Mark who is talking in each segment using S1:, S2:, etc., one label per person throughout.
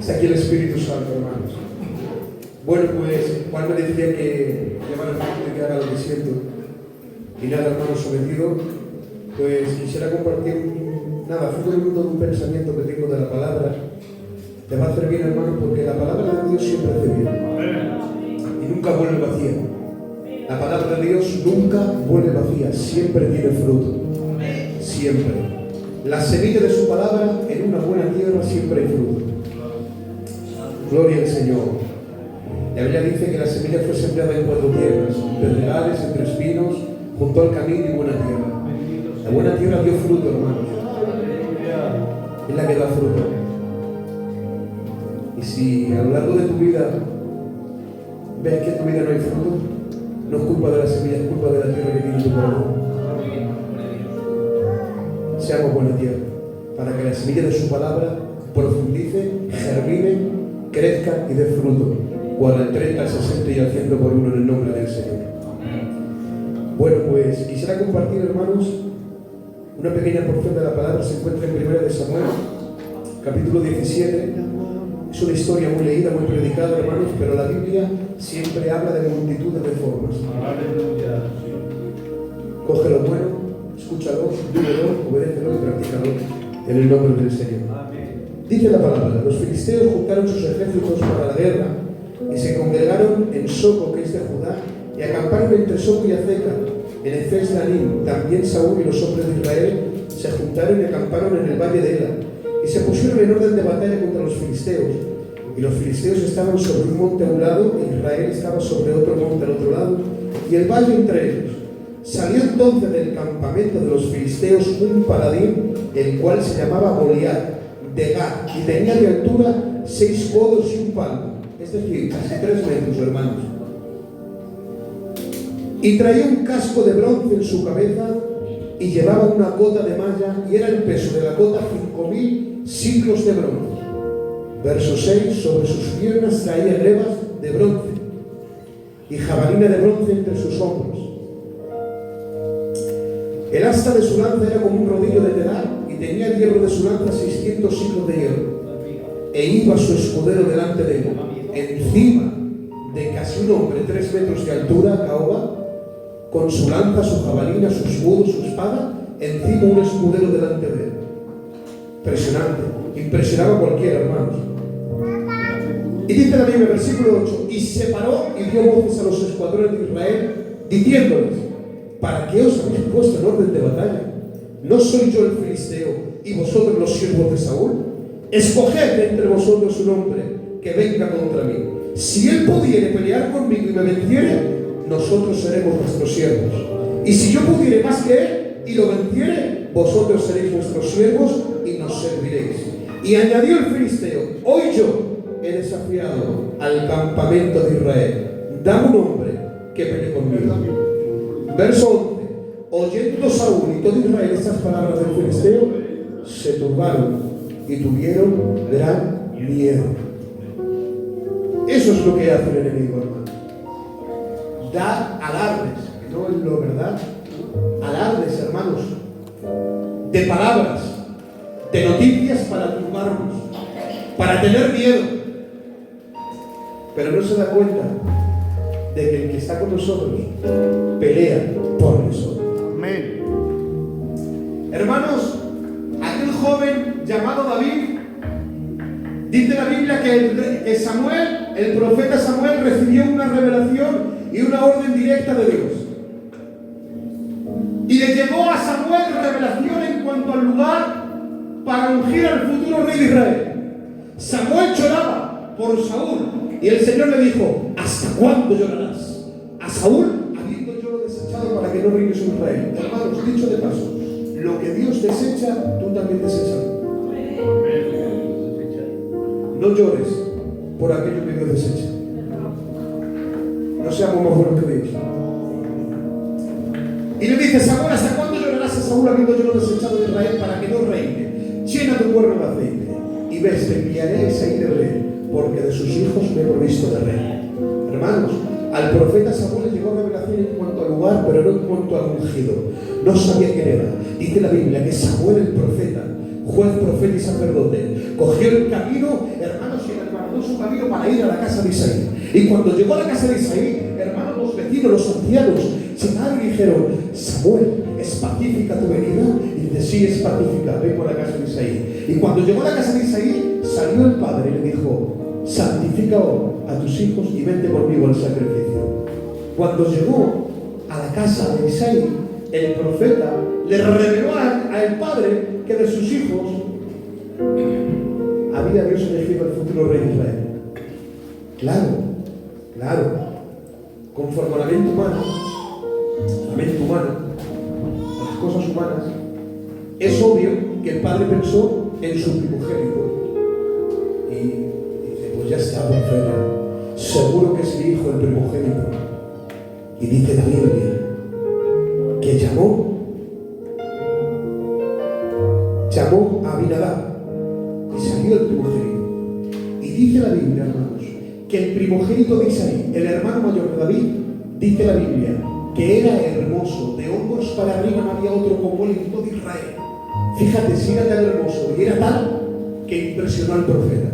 S1: Está aquí el Espíritu Santo, hermanos. Bueno, pues Juan me decía que llevar el fruto y que haga lo que siento. Y nada, hermanos, sometido, pues quisiera compartir fruto de un pensamiento que tengo de la palabra. Te va a hacer bien, hermano, porque la palabra de Dios siempre hace bien. Y nunca vuelve vacía. La palabra de Dios nunca vuelve vacía, siempre tiene fruto. Siempre. La semilla de su palabra en una buena tierra siempre hay fruto. Gloria al Señor. La Biblia dice que la semilla fue sembrada en 4 tierras, en pedregales, entre espinos, junto al camino y buena tierra. La buena tierra dio fruto, hermanos. Es la que da fruto. Y si a lo largo de tu vida ves que en tu vida no hay fruto, no es culpa de la semilla, es culpa de la tierra que tiene tu corazón. Seamos buena tierra, para que la semilla de su palabra profundice, germine, crezca y dé fruto, o al 30, al 60 y al 100 por uno en el nombre del Señor. Bueno, pues quisiera compartir, hermanos, una pequeña porción de la palabra. Se encuentra en 1 de Samuel, capítulo 17. Es una historia muy leída, muy predicada, hermanos, pero la Biblia siempre habla de multitudes de formas. Coge lo bueno, escúchalo, vívelo, obedécelo y practícalo en el nombre del Señor. Dice la palabra: los filisteos juntaron sus ejércitos para la guerra y se congregaron en Soco, que es de Judá, y acamparon entre Soco y Azeca, en Efes de Anim. También Saúl y los hombres de Israel se juntaron y acamparon en el valle de Ela, y se pusieron en orden de batalla contra los filisteos. Y los filisteos estaban sobre un monte a un lado, e Israel estaba sobre otro monte al otro lado, y el valle entre ellos. Salió entonces del campamento de los filisteos un paladín, el cual se llamaba Goliat, de Gat, y tenía de altura 6 codos y un palmo, es decir, casi 3 metros, hermanos. Y traía un casco de bronce en su cabeza, y llevaba una cota de malla, y era el peso de la cota 5.000 siclos de bronce. Verso 6: sobre sus piernas traía grebas de bronce, y jabalina de bronce entre sus hombros. El asta de su lanza era como un rodillo de telar, y tenía el hierro de su lanza 600 siclos de hierro. E iba su escudero delante de él, encima de casi un hombre, 3 metros de altura, caoba, con su lanza, su jabalina, su escudo, su espada, encima un escudero delante de él. Impresionante, impresionaba a cualquiera, hermanos. Y dice la Biblia, versículo 8: y se paró y dio voces a los escuadrones de Israel, diciéndoles: ¿para qué os habéis puesto en orden de batalla? ¿No soy yo el filisteo y vosotros los siervos de Saúl? Escoged entre vosotros un hombre que venga contra mí. Si él pudiere pelear conmigo y me venciere, nosotros seremos vuestros siervos. Y si yo pudiere más que él y lo venciere, vosotros seréis vuestros siervos y nos serviréis. Y añadió el filisteo: hoy yo he desafiado al campamento de Israel. Dame un hombre que pelee conmigo. Verso 11: oyendo Saúl y todo Israel estas palabras del filisteo, se turbaron y tuvieron gran miedo. Eso es lo que hace el enemigo, hermano. Da alardes, que no es lo verdad. Alardes, hermanos, de palabras, de noticias para turbarnos, para tener miedo. Pero no se da cuenta de que el que está con nosotros pelea por nosotros.
S2: Amén.
S1: Hermanos, aquel joven llamado David, dice la Biblia que Samuel, el profeta Samuel, recibió una revelación y una orden directa de Dios. Y le llegó a Samuel revelación en cuanto al lugar para ungir al futuro rey de Israel. Samuel lloraba por Saúl y el Señor le dijo: ¿hasta cuándo llorarás? A Saúl, habiendo yo lo desechado para que no reine sobre Israel. Hermanos, dicho de paso, lo que Dios desecha, tú también desechas. No llores por aquello que Dios desecha. No seamos más buenos que Dios. Y le dice: Samuel, ¿hasta cuándo llorarás a Saúl habiendo yo lo desechado de Israel para que no reine? Llena tu cuerno de aceite y ves, te enviaré ese de rey, porque de sus hijos me he provisto de rey. Hermanos, al profeta Samuel le llegó revelación en cuanto al lugar, pero no en cuanto al ungido. No sabía quién era. Dice la Biblia que Samuel el profeta, juez, profeta y sacerdote, cogió el camino, hermanos, y guardó su camino para ir a la casa de Isaí. Y cuando llegó a la casa de Isaí, hermanos, los vecinos, los ancianos, llegaron y dijeron: Samuel, ¿es pacífica tu venida? Y dice: sí, es pacífica, vengo a la casa de Isaí. Y cuando llegó a la casa de Isaí, salió el padre y le dijo: santifica a tus hijos y vente conmigo al sacrificio. Cuando llegó a la casa de Isaí, el profeta le reveló al padre que de sus hijos había Dios elegido el futuro rey de Israel. Claro, conforme a la mente humana, a las cosas humanas, es obvio que el padre pensó en su primogénito y dice: pues ya está, profeta, seguro que es mi hijo el primogénito. Y dice la Biblia que llamó a Abinadab y salió el primogénito. Y dice la Biblia, hermanos, que el primogénito de Isaí, el hermano mayor de David, dice la Biblia que era hermoso, de hombros para arriba no había otro como él en todo Israel. Fíjate, si era tan hermoso y era tal que impresionó al profeta.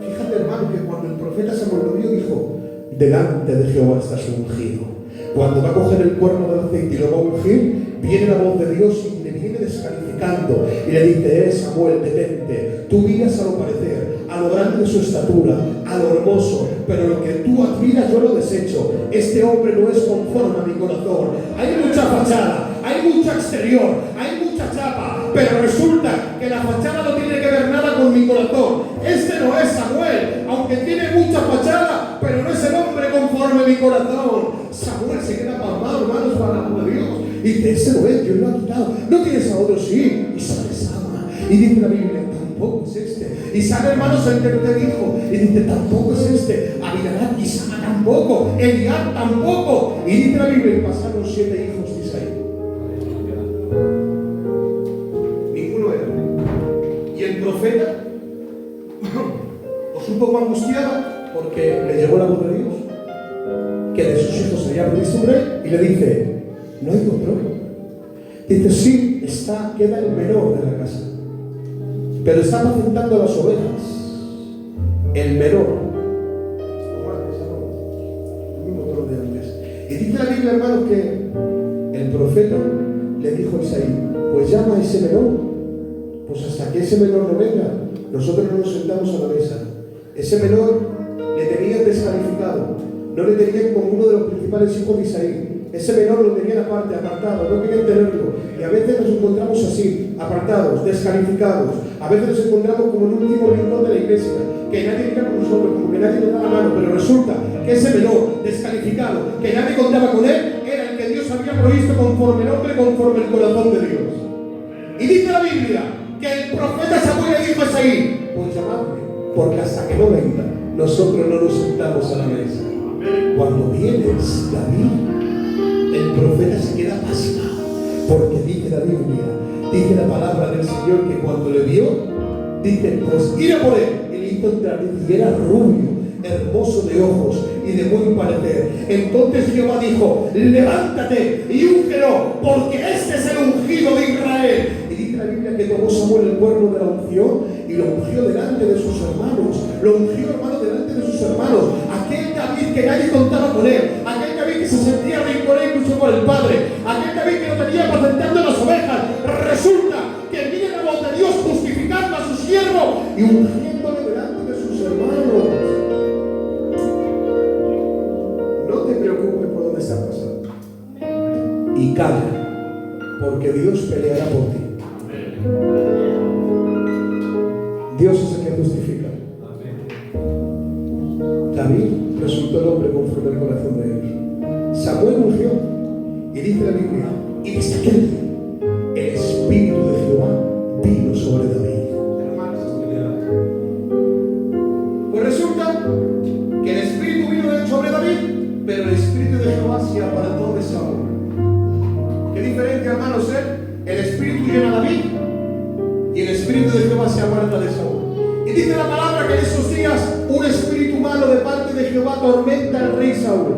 S1: Fíjate, hermano, que cuando el profeta Samuel lo vio, dijo: delante de Jehová estás ungido. Cuando va a coger el cuerno del aceite y lo va a ungir, viene la voz de Dios y le viene descalificando y le dice: Samuel, detente, tú miras a lo parecer, a lo grande de su estatura, a lo hermoso, pero lo que tú admiras yo lo desecho. Este hombre no es conforme a mi corazón. Hay mucha fachada, hay mucho exterior, hay mucha chapa, pero resulta que la fachada no tiene que ver nada con mi corazón. Este no es Samuel, aunque tiene mucha fachada, pero no es el hombre conforme a mi corazón. Samuel se queda pasmado, hermanos, para la mano de Dios. Y dice: ese no es, Dios lo ha quitado. ¿No tienes a otro? Sí. Y sale Sama. Y dice la Biblia: tampoco es este. Y sale, hermanos, el tercer hijo. Y dice: tampoco es este. Abinadab y Sama tampoco. Eliab tampoco. Y dice la Biblia: y pasaron 7 hijos de Isaí. Ninguno era. Y el profeta, pues un poco angustiado, porque le llegó la voz de Dios que de sus hijos había previsto un rey, y le dice: ¿no hay otro? Dice: sí, queda el menor de la casa, pero está apacentando las ovejas. El menor, y dice la Biblia, hermano, que el profeta le dijo a Isaí: pues llama a ese menor, pues hasta que ese menor no venga, nosotros no nos sentamos a la mesa. Ese menor le tenían descalificado, no le tenían como uno de los principales hijos de Isaí. Ese menor lo tenían aparte, apartado, no querían tenerlo. Y a veces nos encontramos así, apartados, descalificados. A veces nos encontramos como en un último rincón de la iglesia, que nadie mira con nosotros, como que nadie nos da la mano. Pero resulta que ese menor, descalificado, que nadie contaba con él, era el que Dios había provisto conforme el hombre, conforme el corazón de Dios. Y dice la Biblia que el profeta Samuel le dijo a Isaí: pues llamadme, porque hasta que no venga, nosotros no nos sentamos a la mesa. Cuando vienes, David, el profeta se queda pasmado, porque dice la Biblia, dice la palabra del Señor, que cuando le vio, dice: pues ir a por él. Y le hizo entrar, y era rubio, hermoso de ojos y de buen parecer. Entonces Jehová dijo: levántate y úngelo, porque este es el ungido de Israel. Y dice la Biblia que tomó Samuel el cuerno de la unción y lo ungió delante de sus hermanos. Lo ungió, hermano, delante de sus hermanos. Aquel David que nadie contaba con él, aquel David que se sentía bien con él, incluso por el padre, aquel David que lo tenía apacentando las ovejas. Resulta que viene la voz de Dios justificando a su siervo y ungiéndole delante de sus hermanos. No te preocupes por dónde está pasando. Y calla, porque Dios peleará por ti. Dios es el que justifica. David resultó el hombre conforme al corazón de Dios. Samuel ungió, y dice la Biblia, y desde aquel día el Espíritu de Jehová vino sobre David. Pues resulta que el Espíritu vino sobre David, pero el Espíritu de Jehová se apartó de Saúl. ¿Qué diferencia, hermanos, el Espíritu llena a David y el Espíritu de Jehová se aparta de Saúl? Y dice la palabra que en esos días un espíritu malo de parte de Jehová atormenta al rey Saúl.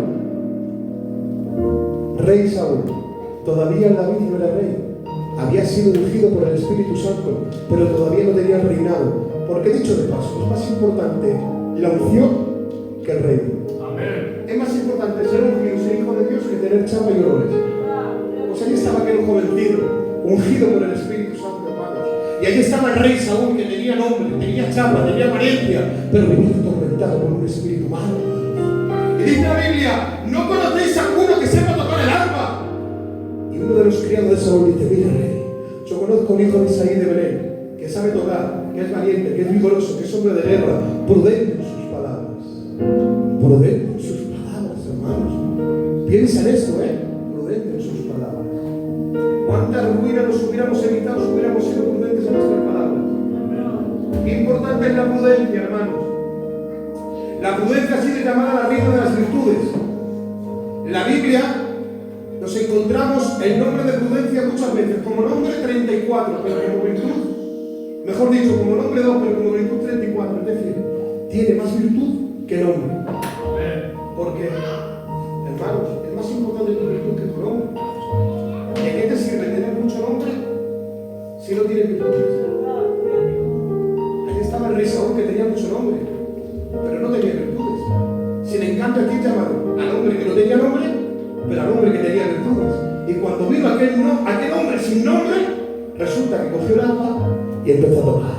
S1: Rey Saúl. Todavía David no era rey. Había sido ungido por el Espíritu Santo, pero todavía no tenía el reinado. Porque dicho de paso, es más importante la unción que el reino.
S2: Amén.
S1: Es más importante ser ungido, ser hijo de Dios, que tener chapa y olores. Pues allí estaba aquel jovencito, ungido por el Espíritu Santo, hermanos. Y allí estaba el rey Saúl, que tenía nombre, tenía chapa, tenía apariencia, pero vivía atormentado por un espíritu malo. Y dice la Biblia: ¿no conocéis a alguno que sepa tocar el arpa? Y uno de los criados de Saúl dice: mira, rey, yo conozco un hijo de Isaí de Belén, que sabe tocar, que es valiente, que es vigoroso, que es hombre de guerra, prudente en sus palabras. Prudente en sus palabras, hermanos. Piensa en esto, prudente en sus palabras. ¿Cuántas ruinas nos hubiéramos evitado si hubiéramos sido prudentes en nuestras palabras? Qué importante es la prudencia, hermanos. La prudencia ha sido llamada la reina de las virtudes. En la Biblia nos encontramos el nombre de prudencia muchas veces como nombre 34, pero como virtud, mejor dicho, como nombre 2, pero como virtud 34. Es decir, tiene más virtud que nombre. Porque, hermanos, es más importante tu virtud que tu nombre. ¿De qué te sirve tener mucho nombre si no tienes virtudes? Ahí estaba el rey Saúl, que tenía mucho nombre, pero no tenía virtudes. Sin encanto, aquí llamaron al hombre que no tenía nombre, pero al hombre que tenía virtudes. Y cuando vino aquel hombre sin nombre, resulta que cogió el arpa y empezó a tocar.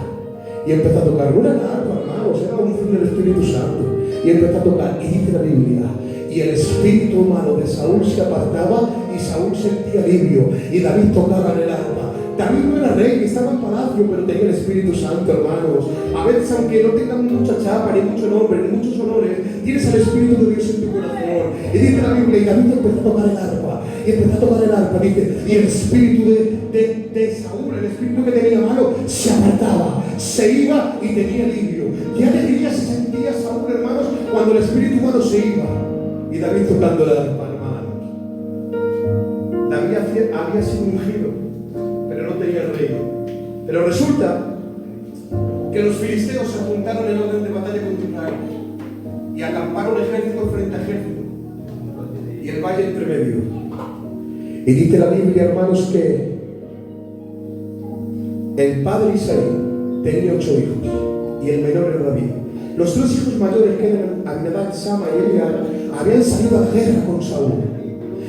S1: Y empezó a tocar. No era la arpa, hermanos, era un fin del Espíritu Santo. Y empezó a tocar. Y dice la Biblia: y el espíritu malo de Saúl se apartaba y Saúl sentía alivio. Y David tocaba en el arpa. David no era rey, estaba en palacio, pero tenía el Espíritu Santo, hermanos. A veces, aunque no tengas mucha chapa, ni mucho nombre, ni muchos honores, tienes al Espíritu de Dios en tu corazón. Y dice la Biblia: y David empezó a tocar el arpa. Y empezó a tocar el arpa, dice, y el espíritu de Saúl, el espíritu que tenía malo, se apartaba, se iba y tenía alivio. ¿Qué alegría se sentía Saúl, hermanos, cuando el espíritu malo se iba? Y David tocando el arpa, hermanos. David había sido ungido, pero no tenía el reino. Pero resulta que los filisteos se apuntaron en orden de batalla contra Israel y acamparon ejército frente a ejército y el valle entre medio. Y dice la Biblia, hermanos, que el padre Isaí tenía 8 hijos y el menor era David. Los 3 hijos mayores, que eran Abinadab, Sama y Eliab, habían salido a la guerra con Saúl.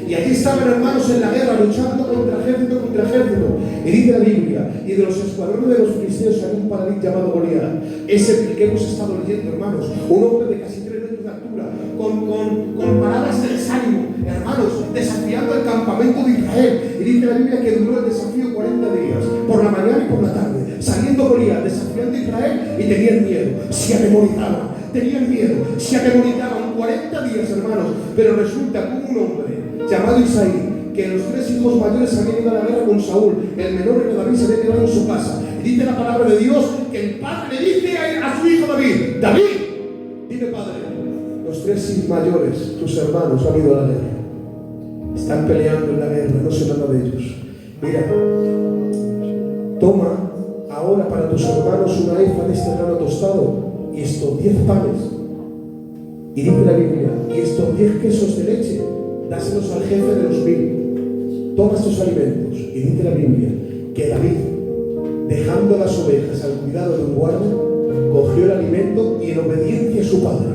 S1: Y allí estaban, hermanos, en la guerra, luchando contra ejército. Y dice la Biblia: y de los escuadrones de los filisteos había un paladín llamado Goliat. Ese que hemos estado leyendo, hermanos, un hombre de casi 3 metros de altura, con palabras de desánimo, hermanos, desafiando el campamento de Israel. Y dice la Biblia que duró el desafío 40 días, por la mañana y por la tarde, saliendo Goliat, desafiando a Israel, y tenían miedo, se atemorizaban, tenían miedo, se atemorizaban 40 días, hermanos. Pero resulta que un hombre llamado Isaí, que los 3 hijos mayores habían ido a la guerra con Saúl, el menor era David, se había quedado en su casa. Y dice la palabra de Dios que el padre le dice a su hijo David: David, dime, padre, los 3 hijos mayores, tus hermanos, han ido a la guerra, están peleando en la guerra, no sé nada de ellos. Mira, toma ahora para tus hermanos una efa de este grano tostado y estos 10 panes. Y dice la Biblia: y estos 10 quesos de leche, dáselos al jefe de los 1000. Toma estos alimentos. Y dice la Biblia que David, dejando las ovejas al cuidado de un guardia, cogió el alimento y, en obediencia a su padre,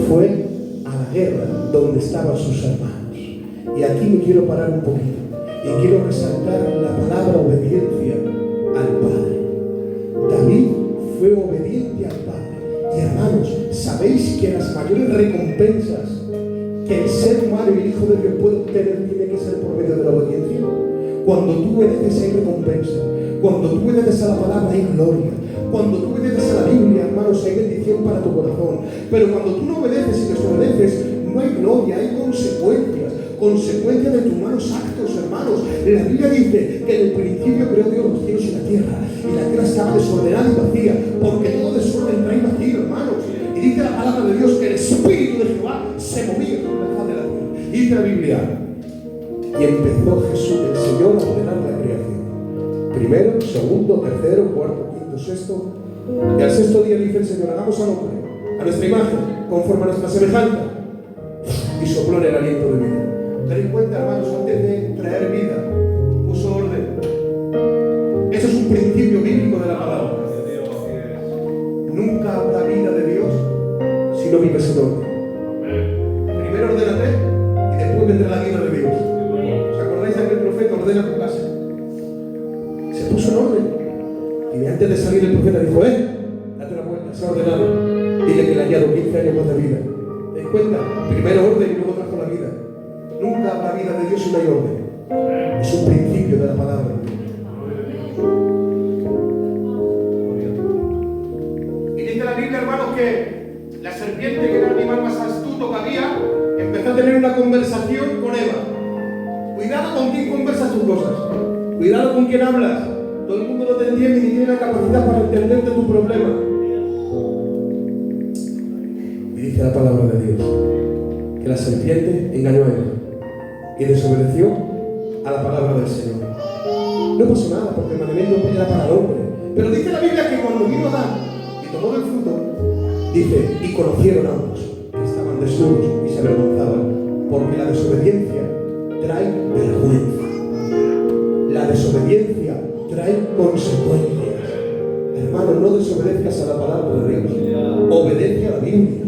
S1: fue a la guerra donde estaban sus hermanos. Y aquí me quiero parar un poquito y quiero resaltar la palabra obediencia al Padre. David fue obediente al Padre. Y, hermanos, ¿sabéis que las mayores recompensas que el ser humano y el Hijo de Dios puede obtener tiene que ser por medio de la obediencia? Cuando tú obedeces hay recompensa. Cuando tú obedeces a la palabra hay gloria. Cuando tú obedeces a la Biblia, hermanos, hay bendición para tu corazón. Pero cuando tú no obedeces y desobedeces, no hay gloria, hay consecuencias. Consecuencias de tus malos actos, hermanos. La Biblia dice que en el principio creó Dios los cielos y la tierra. Y la tierra estaba desordenada y vacía, porque todo desorden trae vacío, hermanos. Y dice la palabra de Dios que el Espíritu de Jehová se movía sobre la faz de la tierra. Y dice la Biblia: y empezó Jesús, el Señor, a ordenar la creación. Primero, segundo, tercero, cuarto, quinto, sexto. Y al 6.º día dice el Señor: hagamos al hombre a nuestra imagen, conforme a nuestra semejanza. Y sopló en el aliento de vida. Ten en cuenta, hermanos, antes de traer vida, puso orden. Eso es un principio bíblico de la palabra. no vives en orden. Primero ordénate y después vendrá la guía de Dios. ¿Os acordáis de aquel profeta? Ordena tu casa. Se puso en orden. Y antes de salir el profeta dijo, date la vuelta, se ha ordenado. Dile que le añado 15 años más de vida. ¿Te das cuenta? Primero orden y luego trajo la vida. Nunca habrá vida de Dios si no hay orden. Es un principio de la palabra. Y dice la Biblia, hermanos, que la serpiente, que era el animal más astuto que había, empezó a tener una conversación con Eva. Cuidado con quién conversas tus cosas. Cuidado con quién hablas. Todo el mundo no te entiende ni tiene la capacidad para entenderte tu problema. Y dice la palabra de Dios que la serpiente engañó a Eva y desobedeció a la palabra del Señor. No pasó nada porque el mandamiento era para el hombre. Pero dice la Biblia que cuando vino Adán y tomó del fruto, dice, y conocieron ambos que estaban desnudos y se avergonzaban, porque la desobediencia trae vergüenza. La desobediencia trae consecuencias. Hermano, no desobedezcas a la palabra de Dios, obedece a la Biblia,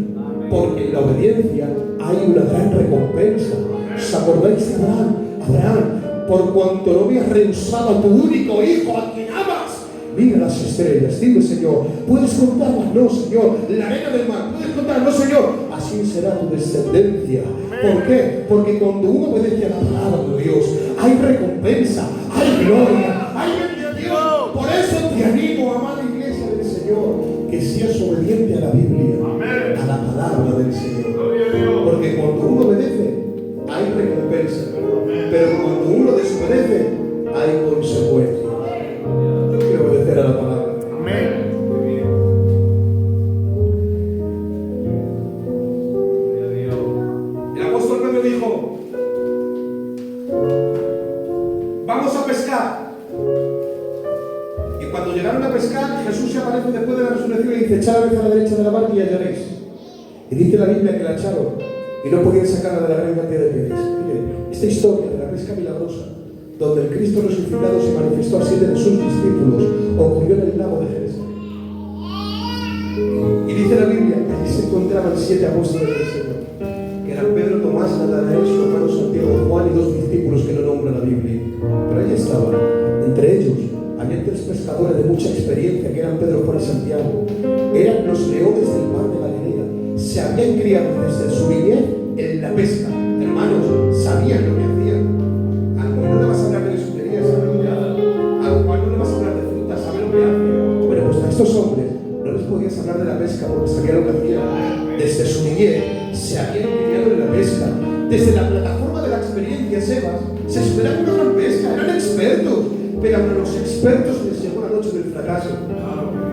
S1: porque en la obediencia hay una gran recompensa. ¿Os acordáis de Abraham? Abraham, por cuanto no me has rehusado a tu único hijo, a quien amas, mira las estrellas. Dime, Señor, ¿puedes contarlas? No, Señor. La arena del mar, ¿puedes contarlas? No, Señor. Así será tu descendencia. ¿Por qué? Porque cuando uno obedece a la palabra de Dios, hay recompensa, hay gloria, hay bendición. Por eso te animo, amada iglesia del Señor, que seas obediente a la Biblia, a la palabra del Señor. Porque cuando uno obedece, hay recompensa. Pero cuando uno desobedece, hay consecuencias. Yo quiero obedecer a la palabra. Amén. El apóstol Pedro dijo, vamos a pescar. Y cuando llegaron a pescar, Jesús se aparece después de la resurrección y dice, echad la vez a la derecha de la barca y hallaréis. Y dice la Biblia que la echaron y no podían sacarla de la gran cantidad de peces. Esta historia de la pesca milagrosa, donde el Cristo resucitado se manifestó a 7 de sus discípulos, ocurrió en el lago de Genesaret. Y dice la Biblia que allí se encontraban 7 apóstoles del Señor, que eran Pedro, Tomás, Natanael, su hermano Santiago, Juan y 2 discípulos que no nombra la Biblia. Pero allí estaban. Entre ellos había 3 pescadores de mucha experiencia, que eran Pedro, Juan y Santiago. Eran los leones del mar de Galilea. Se habían criado desde su niñez en la pesca. Hermanos, sabían lo que hacían. A lo mejor no le vas a hablar de bisutería, sabe lo que hace. A lo mejor no le vas a hablar de fruta, sabe lo que hace. Bueno, pues a estos hombres no les podías hablar de la pesca porque sabían lo que hacían. Desde su niñez se habían criado en la pesca. Desde la plataforma de la experiencia Sebas se esperaban una gran pesca, eran expertos. Pero a los expertos les llegó la noche del fracaso.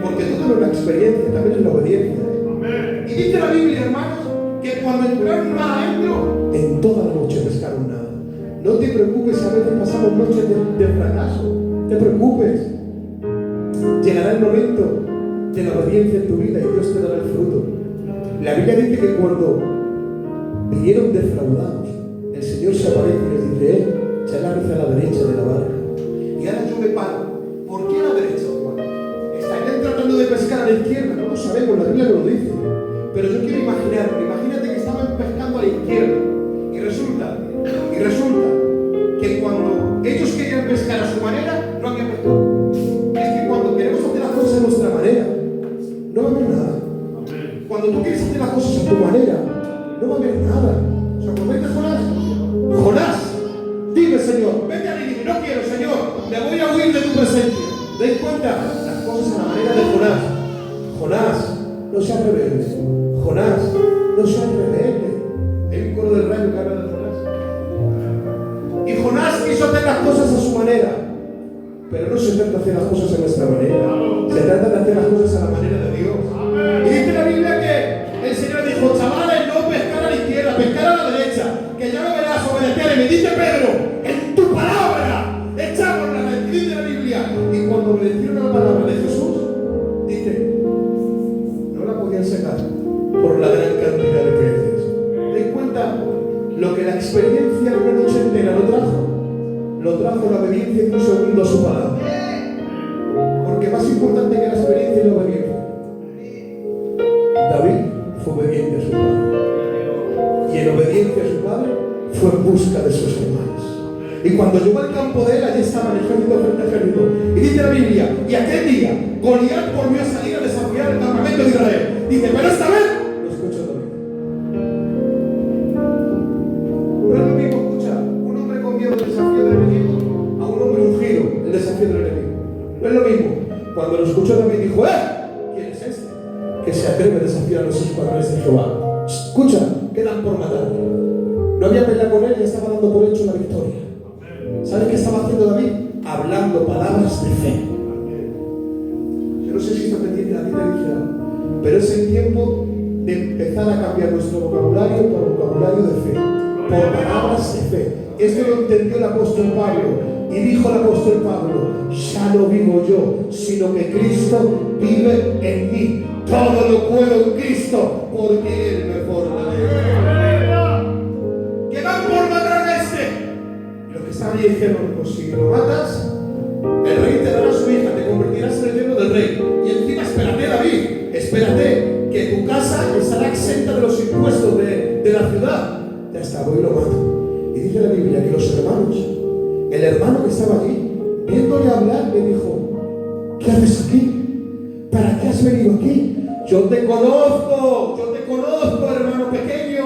S1: Porque todo es la experiencia, también es la obediencia. Y dice la Biblia, hermanos, que cuando entraron mar adentro, en toda la noche pescaron nada. No te preocupes, a veces pasamos noches de fracaso. No te preocupes. Llegará el momento de la obediencia en tu vida y Dios te dará el fruto. La Biblia dice que cuando vinieron defraudados, el Señor se aparece y les dice, echad la red a la derecha de la barca. Y ahora yo me paro. ¿Por qué a la derecha, Juan? ¿Estarían tratando de pescar a la izquierda? No lo sabemos, la Biblia no lo dice. Pero yo quiero imaginarlo. Imagínate que estaban pescando a la izquierda. Y resulta que cuando ellos querían pescar a su manera, no había pescado. Es que cuando queremos hacer las cosas a nuestra manera, no va a haber nada. Cuando tú quieres hacer las cosas a tu manera, no va a haber nada. ¿Os acordáis de Jonás? Jonás, dime, Señor, vete a Nínive. No quiero, Señor, me voy a huir de tu presencia. ¿Dais cuenta? Las cosas a la manera de Jonás. Jonás, no seas rebelde. Jonás, no seas rebelde. Hay un coro del rayo que habla de Jonás. Y Jonás quiso hacer las cosas a su manera. Pero no se trata de hacer las cosas a nuestra manera. Se trata de hacer las cosas a la manera de Dios. Y dice la Biblia que el Señor dijo, chavales, no pescar a la izquierda, pescar a la derecha, que ya lo verás, obedecerme. Dice Pedro, en tu palabra echamos la red. Dice la Biblia. Y cuando obedecieron a la palabra de Jesús, dice, no la podían sacar por la gran cantidad de peces. ¿Te das cuenta? Lo que la experiencia de una noche entera lo trajo la obediencia en un segundo a su palabra. Porque más importante que la experiencia es la obediencia. David fue obediente a su padre. Y en obediencia a su padre fue en busca de sus hermanos. Y cuando llegó al campo de él, allí estaba el ejército frente al ejército. Y dice la Biblia, y aquel día Goliat volvió a salir a desafiar el campamento de Israel. Dice, pero esta vez lo escuchó David. No es lo mismo, escucha, un hombre con miedo al desafío del enemigo a un hombre ungido el desafío del enemigo. No es lo mismo. Cuando lo escuchó David dijo, ¿quién es este que se atreve a desafiar a los escuadrones de Jehová? Escucha, quedan por matar. No había pelea con él y estaba dando por hecho la victoria. ¿Sabes qué estaba haciendo David? Hablando palabras de fe. Yo no sé si esto te entiende a ti, te dice algo, pero es el tiempo de empezar a cambiar nuestro vocabulario por vocabulario de fe, por palabras de fe. Esto lo entendió el apóstol Pablo. Y dijo el apóstol Pablo, ya no vivo yo, sino que Cristo vive en mí. Todo lo puedo en Cristo, porque Él me fortalece. Que van por matar a este. Y los que estaban allí dijeron, pues si lo matas, el rey te dará su hija, te convertirás en el yerno del rey. Y encima espérate, David, espérate, que tu casa estará exenta de los impuestos de la ciudad. Ya está, voy y lo mato. Y dice la Biblia que los hermanos, el hermano que estaba allí, viéndole hablar, le dijo, ¿qué haces aquí? ¿Para qué has venido aquí? Yo te conozco, hermano pequeño,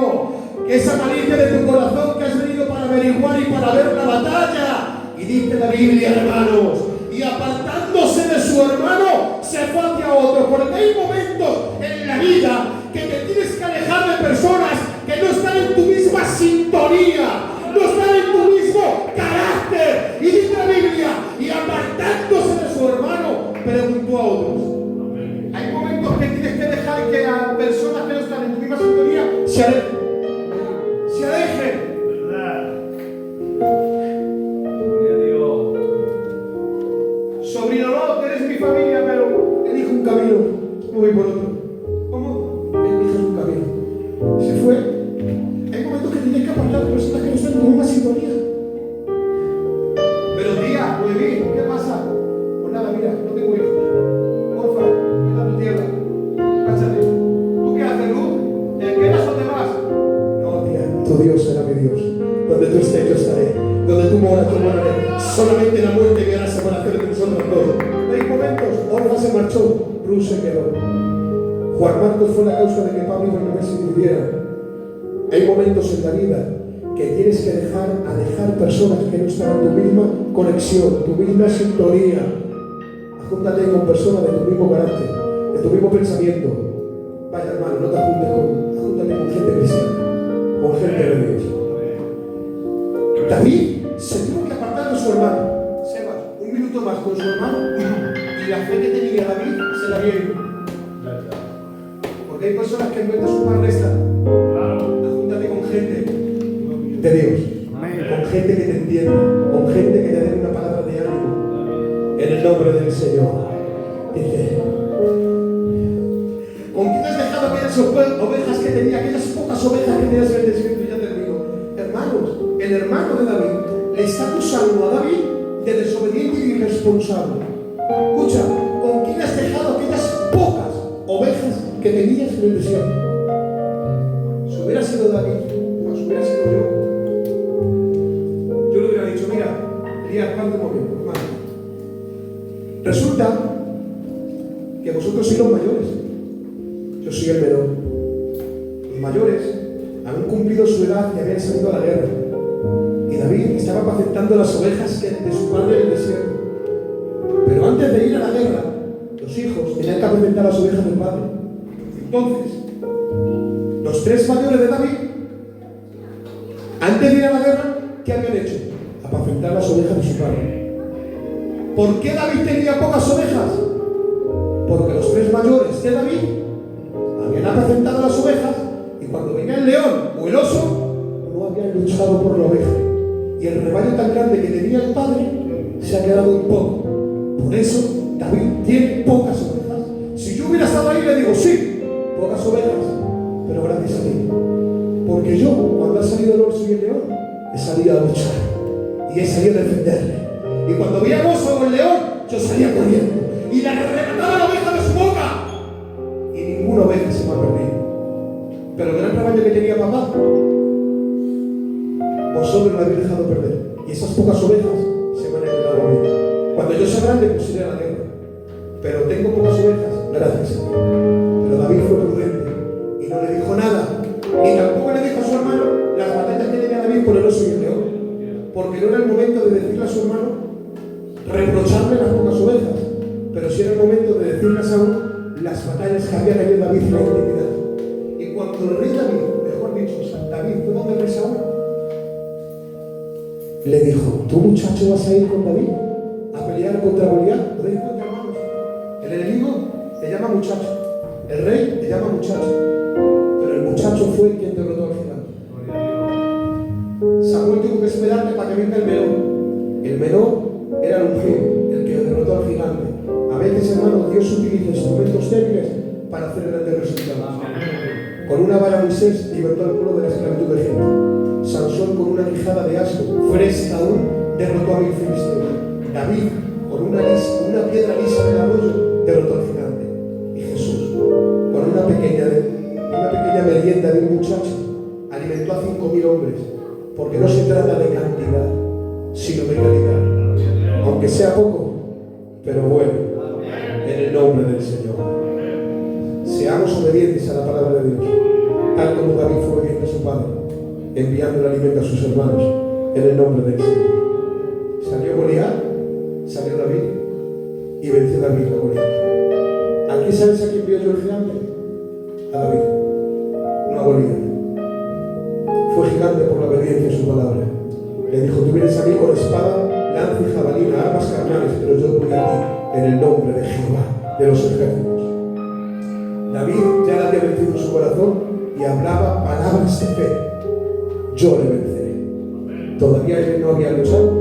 S1: que esa malicia de tu corazón que has venido para averiguar y para ver la batalla. Y dice la Biblia, hermanos, y apartándose de su hermano, se fue hacia otro, porque hay momentos en la vida que te tienes que alejar de personas que no están en tu misma sintonía, no están en tu mismo carácter. Y dice la Biblia, y apartándose de su hermano, preguntó a otros. Hay momentos que tienes que dejar que a personas que no están en tu misma sintonía se alejen. Se alejen. Sobrino, no, tú eres mi familia, pero elijo un camino, no voy por otro. ¿Cómo? Elijo un camino. Se fue. Hay momentos que tienes que apartar de personas que no están en tu misma sintonía. Pero tía, Noemí, ¿qué pasa? Pues nada, mira, no tengo hijos. Porfa, vete a tu tierra. Cáchate. ¿Tú qué haces, Luz? ¿Te quedas o te vas? No, tía, tu Dios será mi Dios. Donde tú estés, yo estaré. Donde tú moras, yo moraré. Solamente la muerte me hará separación de nosotros dos. Hay momentos, Orfa se marchó, Ruth se quedó. Juan Marcos fue la causa de que Pablo y Bernabé se dividieran. Hay momentos en la vida que tienes que dejar personas que no están en tu misma conexión, tu misma sintonía. Júntate con personas de tu mismo carácter, de tu mismo pensamiento. Vaya hermano, no te júntate con gente cristiana, con gente de Dios. David se tuvo que apartar de su hermano. Sebas, un minuto más con su hermano y la fe que tenía David se la vieron. Porque hay personas que en vez de sumar restan. Júntate con gente de Dios, con gente que te entienda, con gente que te dé una palabra de ánimo. En el nombre del Señor. Dice, ¿con quién has dejado aquellas ovejas que tenía, aquellas pocas ovejas que tenías en el desierto? Y ya termino. Hermanos, el hermano de David le está acusando a David de desobediente y irresponsable. Escucha, ¿con quién has dejado aquellas pocas ovejas que tenías en el desierto? Si hubiera sido David, o si hubiera sido yo le hubiera dicho, mira, Elías, parte un momento, hermano. Resulta que vosotros sois los mayores, yo soy el menor. Los mayores habían cumplido su edad y habían salido a la guerra. Y David estaba apacentando las ovejas de su padre en el desierto. Pero antes de ir a la guerra, los hijos tenían que apacentar las ovejas del padre. Entonces, los tres mayores de David, antes de ir a la guerra, ¿qué habían hecho? Apacentar las ovejas de su padre. ¿Por qué David tenía pocas ovejas? Porque los tres mayores de David habían apacentado las ovejas y cuando venía el león o el oso, no habían luchado por la oveja. Y el rebaño tan grande que tenía el padre se ha quedado un poco. Por eso David tiene pocas ovejas. Si yo hubiera estado ahí, le digo, sí, pocas ovejas, pero gracias a ti. Porque yo, cuando ha salido el oso y el león, he salido a luchar y he salido a defenderle. Y cuando veía el oso o el león, yo salía corriendo y le arrebataba la oveja de su boca. Y ninguna oveja se me ha perdido. Pero el gran rebaño que tenía papá, vosotros lo habéis dejado perder. Y esas pocas ovejas se van a quedar a mí. Cuando yo sea grande, pues iré a la guerra. Pero tengo pocas ovejas, gracias a Dios. Pero David fue prudente y no le dijo nada. Ni tampoco le dijo a su hermano las batallas que tenía David por el oso y el león. Porque no era el momento de decirle a su hermano, reprocharle las pocas ovejas. Pero sí era el momento de decirle a Saúl las batallas que había tenido David en la intimidad. Y cuando el rey David, mejor dicho, David fue donde el rey Saúl, le dijo, ¿tú muchacho vas a ir con David a pelear contra Goliat? ¿Lo deis cuenta, hermanos? El enemigo te llama muchacho, el rey te llama muchacho, pero el muchacho fue quien derrotó al gigante. Samuel tuvo que esperarle para que venga el melón. El melón era el ungido, el que derrotó al gigante. A veces, hermanos, Dios utiliza instrumentos débiles para hacer grandes resultados. Con una vara Moisés libertó al pueblo de la esclavitud de Egipto. Sansón con una quijada de asno, fresca aún, derrotó a 1000 filisteos. David con una piedra lisa del arroyo derrotó al gigante. Y Jesús con una pequeña merienda de un muchacho alimentó a 5000 hombres. Porque no se trata de cantidad, sino de calidad. Aunque sea poco, pero bueno, en el nombre del Señor. Seamos obedientes a la palabra de Dios, tal como David fue obediente a su padre, enviando el alimento a sus hermanos, en el nombre del Señor. Salió Goliat, salió David, y venció David a Goliat. ¿Aquí sabes a quién vio yo el gigante? A David, no a Goliat. Fue gigante por la obediencia a su palabra. Le dijo, tú vienes a mí con espada, lanza y jabalina, armas carnales, pero yo voy a ti en el nombre de Jehová de los ejércitos. David ya le había vencido su corazón y hablaba palabras de fe. Yo le venceré. Todavía él no había luchado,